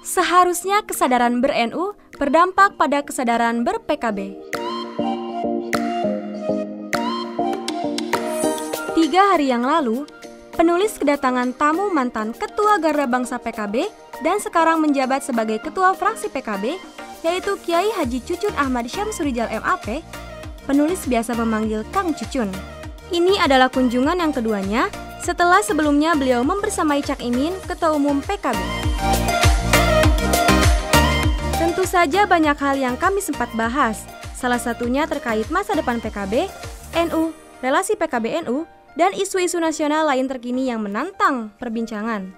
Seharusnya kesadaran ber-NU berdampak pada kesadaran ber-PKB. 3 hari yang lalu, penulis kedatangan tamu mantan Ketua Garda Bangsa PKB dan sekarang menjabat sebagai Ketua Fraksi PKB, yaitu Kiai Haji Cucun Ahmad Syamsurijal MAP. Penulis biasa memanggil Kang Cucun. Ini adalah kunjungan yang keduanya setelah sebelumnya beliau membersamai Cak Imin, Ketua Umum PKB. Tentu saja banyak hal yang kami sempat bahas, salah satunya terkait masa depan PKB, NU, relasi PKB-NU, dan isu-isu nasional lain terkini yang menantang perbincangan.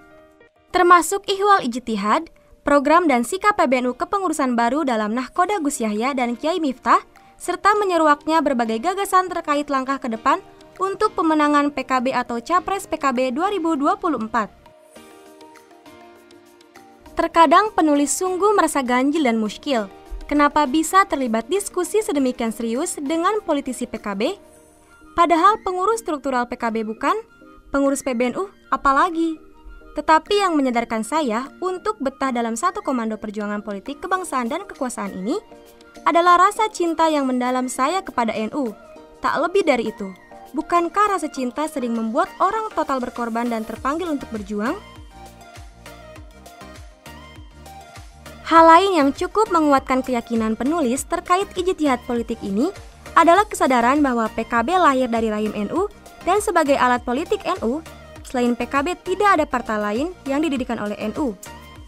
Termasuk Ihwal Ijtihad, program dan sikap PBNU kepengurusan baru dalam Nahkoda Gus Yahya dan Kiai Miftah, serta menyeruaknya berbagai gagasan terkait langkah ke depan untuk pemenangan PKB atau Capres PKB 2024. Terkadang penulis sungguh merasa ganjil dan muskil. Kenapa bisa terlibat diskusi sedemikian serius dengan politisi PKB? Padahal pengurus struktural PKB bukan, pengurus PBNU apalagi. Tetapi yang menyadarkan saya untuk betah dalam satu komando perjuangan politik kebangsaan dan kekuasaan ini adalah rasa cinta yang mendalam saya kepada NU. Tak lebih dari itu, bukankah rasa cinta sering membuat orang total berkorban dan terpanggil untuk berjuang? Hal lain yang cukup menguatkan keyakinan penulis terkait ijtihad politik ini adalah kesadaran bahwa PKB lahir dari rahim NU dan sebagai alat politik NU, selain PKB tidak ada partai lain yang didirikan oleh NU.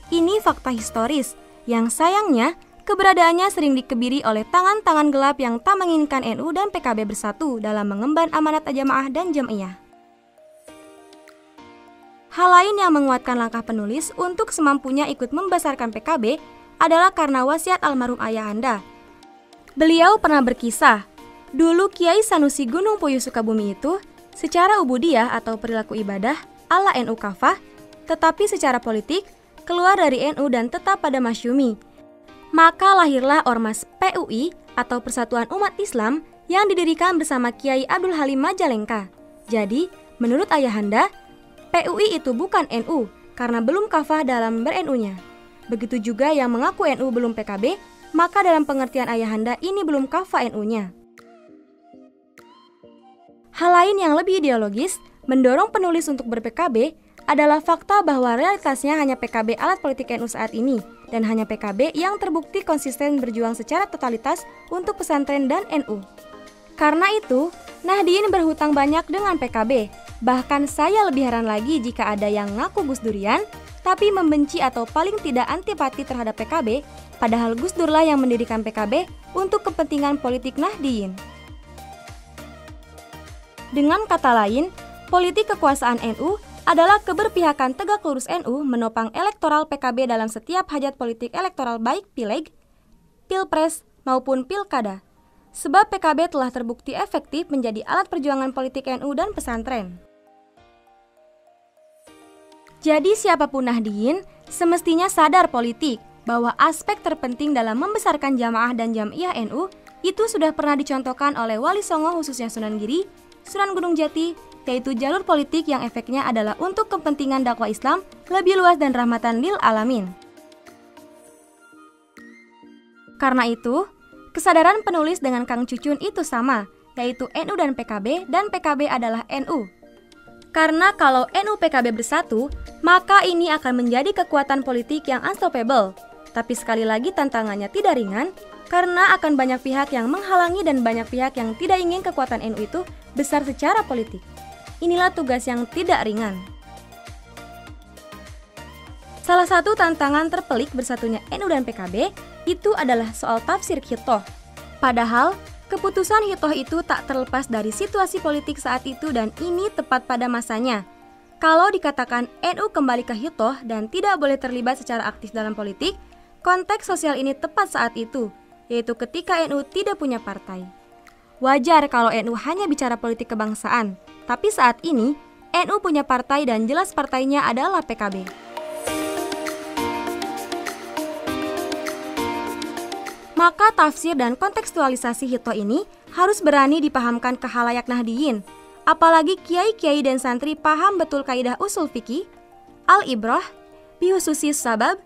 Ini fakta historis yang sayangnya keberadaannya sering dikebiri oleh tangan-tangan gelap yang tak menginginkan NU dan PKB bersatu dalam mengemban amanat jamaah dan jam'iyah. Hal lain yang menguatkan langkah penulis untuk semampunya ikut membesarkan PKB adalah karena wasiat almarhum ayahanda. Beliau pernah berkisah, dulu Kiai Sanusi Gunung Puyuh Sukabumi itu secara ubudiyah atau perilaku ibadah ala NU kafah, tetapi secara politik keluar dari NU dan tetap pada masyumi. Maka lahirlah Ormas PUI atau Persatuan Umat Islam yang didirikan bersama Kiai Abdul Halim Majalengka. Jadi, menurut ayahanda, PUI itu bukan NU karena belum kafah dalam ber-NU-nya. Begitu juga yang mengaku NU belum PKB, maka dalam pengertian ayahanda ini belum kafah NU-nya. Hal lain yang lebih ideologis mendorong penulis untuk ber-PKB adalah fakta bahwa realitasnya hanya PKB alat politik NU saat ini dan hanya PKB yang terbukti konsisten berjuang secara totalitas untuk pesantren dan NU. Karena itu, Nahdien berhutang banyak dengan PKB. Bahkan saya lebih heran lagi jika ada yang ngaku Gus Durian, tapi membenci atau paling tidak antipati terhadap PKB, padahal Gus Durlah yang mendirikan PKB untuk kepentingan politik Nahdien. Dengan kata lain, politik kekuasaan NU adalah keberpihakan tegak lurus NU menopang elektoral PKB dalam setiap hajat politik elektoral baik pileg, pilpres, maupun pilkada. Sebab PKB telah terbukti efektif menjadi alat perjuangan politik NU dan pesantren. Jadi siapapun Nahdien semestinya sadar politik bahwa aspek terpenting dalam membesarkan jamaah dan jam'iyah NU itu sudah pernah dicontohkan oleh Wali Songo khususnya Sunan Giri, Sunan Gunung Jati, yaitu jalur politik yang efeknya adalah untuk kepentingan dakwah Islam lebih luas dan rahmatan lil alamin. Karena itu, kesadaran penulis dengan Kang Cucun itu sama, yaitu NU dan PKB adalah NU. Karena kalau NU PKB bersatu, maka ini akan menjadi kekuatan politik yang unstoppable. Tapi sekali lagi tantangannya tidak ringan, karena akan banyak pihak yang menghalangi dan banyak pihak yang tidak ingin kekuatan NU itu besar secara politik. Inilah tugas yang tidak ringan. Salah satu tantangan terpelik bersatunya NU dan PKB itu adalah soal tafsir hitoh. Padahal, keputusan hitoh itu tak terlepas dari situasi politik saat itu dan ini tepat pada masanya. Kalau dikatakan NU kembali ke hitoh dan tidak boleh terlibat secara aktif dalam politik, konteks sosial ini tepat saat itu, yaitu ketika NU tidak punya partai. Wajar kalau NU hanya bicara politik kebangsaan, tapi saat ini NU punya partai dan jelas partainya adalah PKB. Maka tafsir dan kontekstualisasi hitoh ini harus berani dipahamkan ke khalayak Nahdien. Apalagi kiai-kiai dan santri paham betul kaidah usul fikih, al-ibrah, bihususis sabab,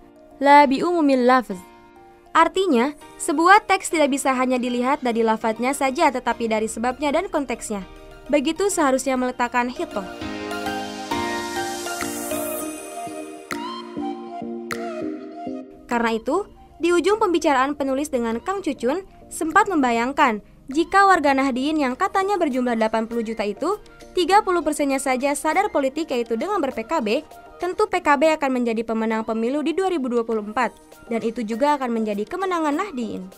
la bi'umumil lafz. Artinya, sebuah teks tidak bisa hanya dilihat dari lafadznya saja tetapi dari sebabnya dan konteksnya. Begitu seharusnya meletakkan hitoh. Karena itu, di ujung pembicaraan penulis dengan Kang Cucun sempat membayangkan jika warga Nahdien yang katanya berjumlah 80 juta itu, 30%-nya saja sadar politik yaitu dengan ber-PKB, tentu PKB akan menjadi pemenang pemilu di 2024 dan itu juga akan menjadi kemenangan Nahdien.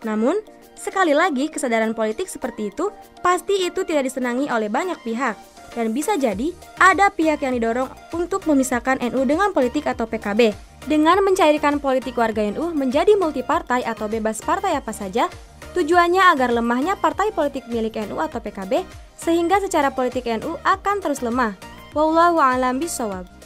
Namun, sekali lagi kesadaran politik seperti itu pasti itu tidak disenangi oleh banyak pihak dan bisa jadi ada pihak yang didorong untuk memisahkan NU dengan politik atau PKB dengan mencairkan politik warga NU menjadi multipartai atau bebas partai apa saja. Tujuannya agar lemahnya partai politik milik NU atau PKB sehingga secara politik NU akan terus lemah. Wallahu a'lam bishawab.